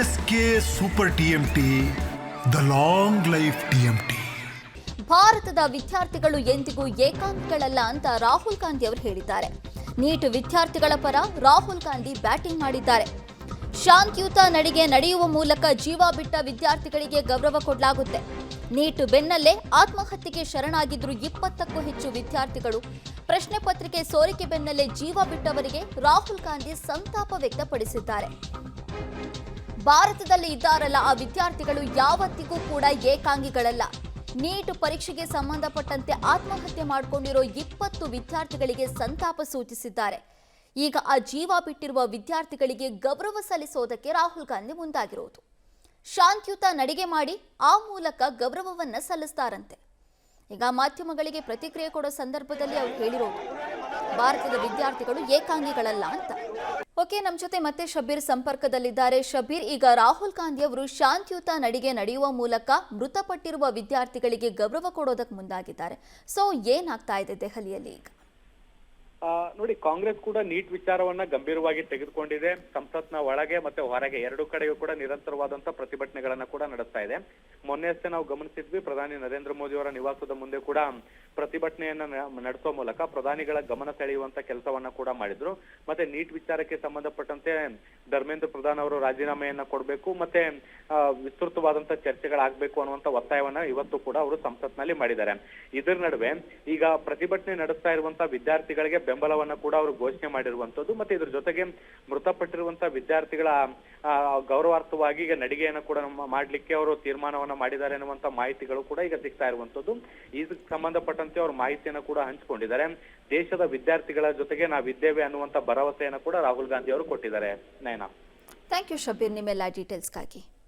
S K super TMT, the long life TMT. ಭಾರತದ ವಿದ್ಯಾರ್ಥಿಗಳು ಎಂದಿಗೂ ಏಕಾಂಗಿಗಳಲ್ಲ ಅಂತ ರಾಹುಲ್ ಗಾಂಧಿ ಅವರು ಹೇಳಿದ್ದಾರೆ. ನೀಟ್ ವಿದ್ಯಾರ್ಥಿಗಳ ಪರ ರಾಹುಲ್ ಗಾಂಧಿ ಬ್ಯಾಟಿಂಗ್ ಮಾಡಿದ್ದಾರೆ. ಶಾಂತಿಯುತ ನಡಿಗೆ ನಡೆಯುವ ಮೂಲಕ ಜೀವ ಬಿಟ್ಟ ವಿದ್ಯಾರ್ಥಿಗಳಿಗೆ ಗೌರವ ಕೊಡಲಾಗುತ್ತೆ. ನೀಟ್ ಬೆನ್ನಲ್ಲೇ ಆತ್ಮಹತ್ಯೆಗೆ ಶರಣಾಗಿದ್ರು 20ಕ್ಕೂ ಹೆಚ್ಚು ವಿದ್ಯಾರ್ಥಿಗಳು. ಪ್ರಶ್ನೆ ಪತ್ರಿಕೆ ಸೋರಿಕೆ ಬೆನ್ನಲ್ಲೇ ಜೀವ ಬಿಟ್ಟವರಿಗೆ ರಾಹುಲ್ ಗಾಂಧಿ ಸಂತಾಪ ವ್ಯಕ್ತಪಡಿಸಿದ್ದಾರೆ. ಭಾರತದಲ್ಲಿ ಇದ್ದಾರಲ್ಲ ಆ ವಿದ್ಯಾರ್ಥಿಗಳು ಯಾವತ್ತಿಗೂ ಕೂಡ ಏಕಾಂಗಿಗಳಲ್ಲ. ನೀಟ್ ಪರೀಕ್ಷೆಗೆ ಸಂಬಂಧಪಟ್ಟಂತೆ ಆತ್ಮಹತ್ಯೆ ಮಾಡಿಕೊಂಡಿರೋ 20 ವಿದ್ಯಾರ್ಥಿಗಳಿಗೆ ಸಂತಾಪ ಸೂಚಿಸಿದ್ದಾರೆ. ಈಗ ಆ ಜೀವ ಬಿಟ್ಟಿರುವ ವಿದ್ಯಾರ್ಥಿಗಳಿಗೆ ಗೌರವ ಸಲ್ಲಿಸೋದಕ್ಕೆ ರಾಹುಲ್ ಗಾಂಧಿ ಮುಂದಾಗಿರೋದು. ಶಾಂತಿಯುತ ನಡಿಗೆ ಮಾಡಿ ಆ ಮೂಲಕ ಗೌರವವನ್ನ ಸಲ್ಲಿಸ್ತಾರಂತೆ. ಈಗ ಮಾಧ್ಯಮಗಳಿಗೆ ಪ್ರತಿಕ್ರಿಯೆ ಕೊಡೋ ಸಂದರ್ಭದಲ್ಲಿ ಅವರು ಹೇಳಿರೋದು ಭಾರತದ ವಿದ್ಯಾರ್ಥಿಗಳು ಏಕಾಂಗಿಗಳಲ್ಲ ಅಂತ. ಓಕೆ, ನಮ್ಮ ಜೊತೆ ಮತ್ತೆ ಶಬೀರ್ ಸಂಪರ್ಕದಲ್ಲಿದ್ದಾರೆ. ಶಬೀರ್, ಈಗ ರಾಹುಲ್ ಗಾಂಧಿ ಅವರು ಶಾಂತಿಯುತ ನಡಿಗೆ ನಡೆಯುವ ಮೂಲಕ ಮೃತಪಟ್ಟಿರುವ ವಿದ್ಯಾರ್ಥಿಗಳಿಗೆ ಗೌರವ ಕೊಡೋದಕ್ಕೆ ಮುಂದಾಗಿದ್ದಾರೆ. ಸೊ ಏನಾಗ್ತಾ ಇದೆ ದೆಹಲಿಯಲ್ಲಿ ಈಗ? ನೋಡಿ, ಕಾಂಗ್ರೆಸ್ ಕೂಡ ನೀಟ್ ವಿಚಾರವನ್ನ ಗಂಭೀರವಾಗಿ ತೆಗೆದುಕೊಂಡಿದೆ. ಸಂಸತ್ನ ಒಳಗೆ ಮತ್ತೆ ಹೊರಗೆ ಎರಡು ಕಡೆಯೂ ಕೂಡ ನಿರಂತರವಾದಂತಹ ಪ್ರತಿಭಟನೆಗಳನ್ನ ಕೂಡ ನಡೆಸ್ತಾ ಇದೆ. ಮೊನ್ನೆಯಷ್ಟೇ ನಾವು ಗಮನಿಸಿದ್ವಿ, ಪ್ರಧಾನಿ ನರೇಂದ್ರ ಮೋದಿ ಅವರ ನಿವಾಸದ ಮುಂದೆ ಕೂಡ ಪ್ರತಿಭಟನೆಯನ್ನ ನಡೆಸುವ ಮೂಲಕ ಪ್ರಧಾನಿಗಳ ಗಮನ ಸೆಳೆಯುವಂತ ಕೆಲಸವನ್ನ ಕೂಡ ಮಾಡಿದ್ರು. ಮತ್ತೆ ನೀಟ್ ವಿಚಾರಕ್ಕೆ ಸಂಬಂಧಪಟ್ಟಂತೆ ಧರ್ಮೇಂದ್ರ ಪ್ರಧಾನ್ ಅವರು ರಾಜೀನಾಮೆಯನ್ನ ಕೊಡಬೇಕು, ಮತ್ತೆ ವಿಸ್ತೃತವಾದಂತಹ ಚರ್ಚೆಗಳಾಗಬೇಕು ಅನ್ನುವಂತ ಒತ್ತಾಯವನ್ನ ಇವತ್ತು ಕೂಡ ಅವರು ಸಂಸತ್ನಲ್ಲಿ ಮಾಡಿದ್ದಾರೆ. ಇದರ ನಡುವೆ ಈಗ ಪ್ರತಿಭಟನೆ ನಡೆಸ್ತಾ ಇರುವಂತಹ ವಿದ್ಯಾರ್ಥಿಗಳಿಗೆ ಬೆಂಬಲವನ್ನ ಕೂಡ ಅವರು ಘೋಷಣೆ ಮಾಡಿರುವಂತದ್ದು. ಮತ್ತೆ ಇದ್ರ ಜೊತೆಗೆ ಮೃತಪಟ್ಟಿರುವಂತಹ ವಿದ್ಯಾರ್ಥಿಗಳ ಗೌರವಾರ್ಥವಾಗಿ ಈಗ ನಡಿಗೆಯನ್ನ ಕೂಡ ಮಾಡ್ಲಿಕ್ಕೆ ಅವರು ತೀರ್ಮಾನವನ್ನ ಮಾಡಿದ್ದಾರೆ ಅನ್ನುವಂತ ಮಾಹಿತಿಗಳು ಕೂಡ ಈಗ ಸಿಗ್ತಾ ಇರುವಂತದ್ದು. ಇದಕ್ಕೆ ಸಂಬಂಧಪಟ್ಟಂತೆ ಅವರು ಮಾಹಿತಿಯನ್ನ ಕೂಡ ಹಂಚಿಕೊಂಡಿದ್ದಾರೆ. ದೇಶದ ವಿದ್ಯಾರ್ಥಿಗಳ ಜೊತೆಗೆ ನಾವಿದ್ದೇವೆ ಅನ್ನುವಂತ ಭರವಸೆಯನ್ನ ಕೂಡ ರಾಹುಲ್ ಗಾಂಧಿ ಅವರು ಕೊಟ್ಟಿದ್ದಾರೆ. ನಯನಾ, ಥ್ಯಾಂಕ್ ಯು ಶಬೀರ್, ನಿಮ್ಮೆಲ್ಲ ಡೀಟೇಲ್ಸ್ಗಾಗಿ.